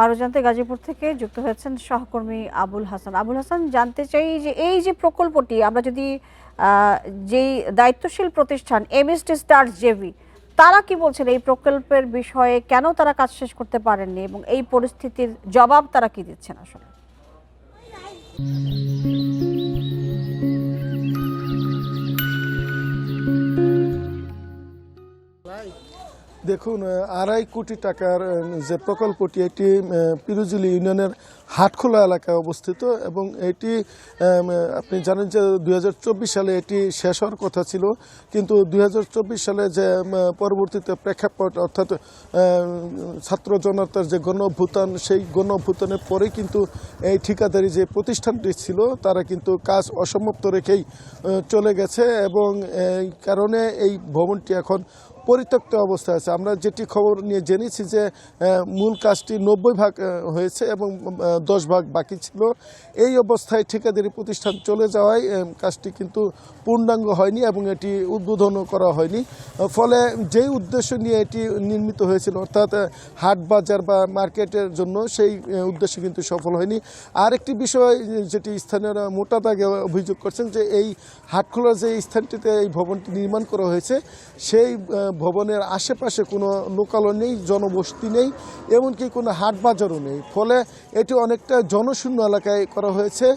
আরো জানতে গাজীপুর থেকে যুক্ত হয়েছেন সহকর্মী আবুল হাসান। আবুল হাসান, জানতে চাই যে এই যে প্রকল্পটি আমরা যদি যেই দায়িত্বশীল প্রতিষ্ঠান এমএসটি স্টার জেভি তারা কি বলছেন এই প্রকল্পের বিষয়ে, কেন তারা কাজ শেষ করতে পারেননি এবং এই পরিস্থিতির জবাব তারা কি দিচ্ছেন আসলে? দেখুন, 2.5 কোটি টাকার যে প্রকল্পটি এটি পিরুজুলি ইউনিয়নের হাটখোলা এলাকায় অবস্থিত এবং এটি আপনি জানেন যে 2024 সালে এটি শেষ হওয়ার কথা ছিল, কিন্তু 2024 সালে যে পরবর্তীতে প্রেক্ষাপট অর্থাৎ ছাত্র জনতার যে গণ অভ্যুত্থান, সেই গণ অভ্যুত্থানের পরে কিন্তু এই ঠিকাদারি যে প্রতিষ্ঠানটি ছিল তারা কিন্তু কাজ অসমাপ্ত রেখেই চলে গেছে এবং এই কারণে এই ভবনটি এখন পরিত্যক্ত অবস্থায় আছে। আমরা যেটি খবর নিয়ে জেনেছি যে মূল কাজটি 90% হয়েছে এবং 10% বাকি ছিল। এই অবস্থায় ঠিকাদারি প্রতিষ্ঠান চলে যাওয়ায় কাজটি কিন্তু পূর্ণাঙ্গ হয়নি এবং এটি উদ্বোধনও করা হয়নি। ফলে যেই উদ্দেশ্য নিয়ে এটি নির্মিত হয়েছিল অর্থাৎ হাট বাজার বা মার্কেটের জন্য, সেই উদ্দেশ্য কিন্তু সফল হয়নি। আরেকটি বিষয় যেটি স্থানীয়রা মোটা দাগে অভিযোগ করছেন যে এই হাটখোলার যে স্থানটিতে এই ভবনটি নির্মাণ করা হয়েছে সেই ভবনের আশেপাশে কোনো লোকালয় নেই, জনবসতি নেই, এমনকি কোনো হাট বাজারও নেই। ফলে এটি অনেকটা জনশূন্য এলাকায় করা হয়েছে।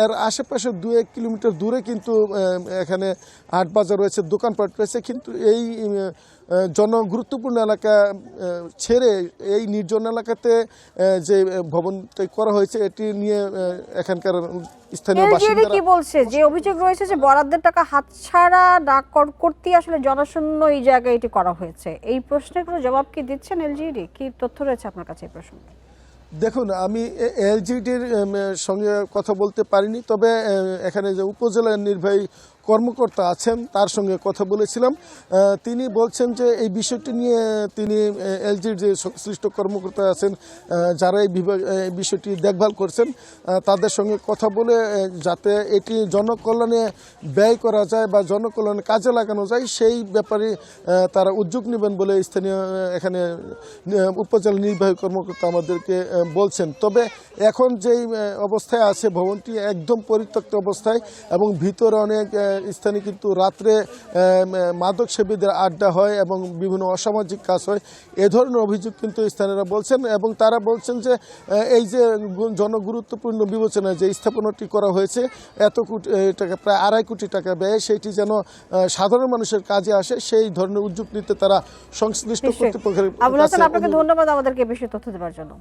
এর আশেপাশে 2-1 কিলোমিটার দূরে কিন্তু এখানে হাট বাজার রয়েছে, দোকানপাট রয়েছে, কিন্তু এই গুরুত্বপূর্ণ এলাকা ছেড়ে এই নির্জন এলাকাতে যে ভবনটি করা হয়েছে এটি নিয়ে এখানকার স্থানীয় বাসিন্দারা কি বলছে, যে অভিযোগ রয়েছে যে বরাদ্দের টাকা হাতছাড়া না করতে আসলে জনশূন্য এই জায়গায় এটি করা হয়েছে, এই প্রশ্নের কোনো জবাব কি দিচ্ছেন এলজিইডি? কি তথ্য রয়েছে আপনার কাছে এই প্রসঙ্গে? দেখুন, আমি এলজিইডির সঙ্গে কথা বলতে পারিনি, তবে এখানে যে উপজেলা নির্বাহী কর্মকর্তা আছেন তার সঙ্গে কথা বলেছিলাম। তিনি বলছেন যে এই বিষয়টি নিয়ে তিনি এলজির যে সংশ্লিষ্ট কর্মকর্তা আছেন যারা এই বিষয়টি দেখভাল করছেন তাদের সঙ্গে কথা বলে যাতে এটি জনকল্যাণে ব্যয় করা যায় বা জনকল্যাণে কাজে লাগানো যায় সেই ব্যাপারে তারা উদ্যোগ নেবেন বলে স্থানীয় এখানে উপজেলা নির্বাহী কর্মকর্তা আমাদেরকে বলছেন। তবে এখন যেই অবস্থায় আছে ভবনটি একদম পরিত্যক্ত অবস্থায় এবং ভিতরে অনেক স্থানে কিন্তু রাত্রে মাদক সেবীদের আড্ডা হয় এবং বিভিন্ন অসামাজিক কাজ হয়, এ ধরনের অভিযোগ কিন্তু স্থানীয়রা বলছেন। এবং তারা বলছেন যে এই যে জনগুরুত্বপূর্ণ বিবেচনায় যে স্থাপনাটি করা হয়েছে এত কোটি টাকা, প্রায় 2.5 কোটি টাকা ব্যয়, সেইটি যেন সাধারণ মানুষের কাজে আসে সেই ধরনের উদ্যোগ নিতে তারা সংশ্লিষ্ট কর্তৃপক্ষের। আবুল হাসান, আপনাকে ধন্যবাদ আমাদেরকে এই বিষয়ে তথ্য দেওয়ার জন্য।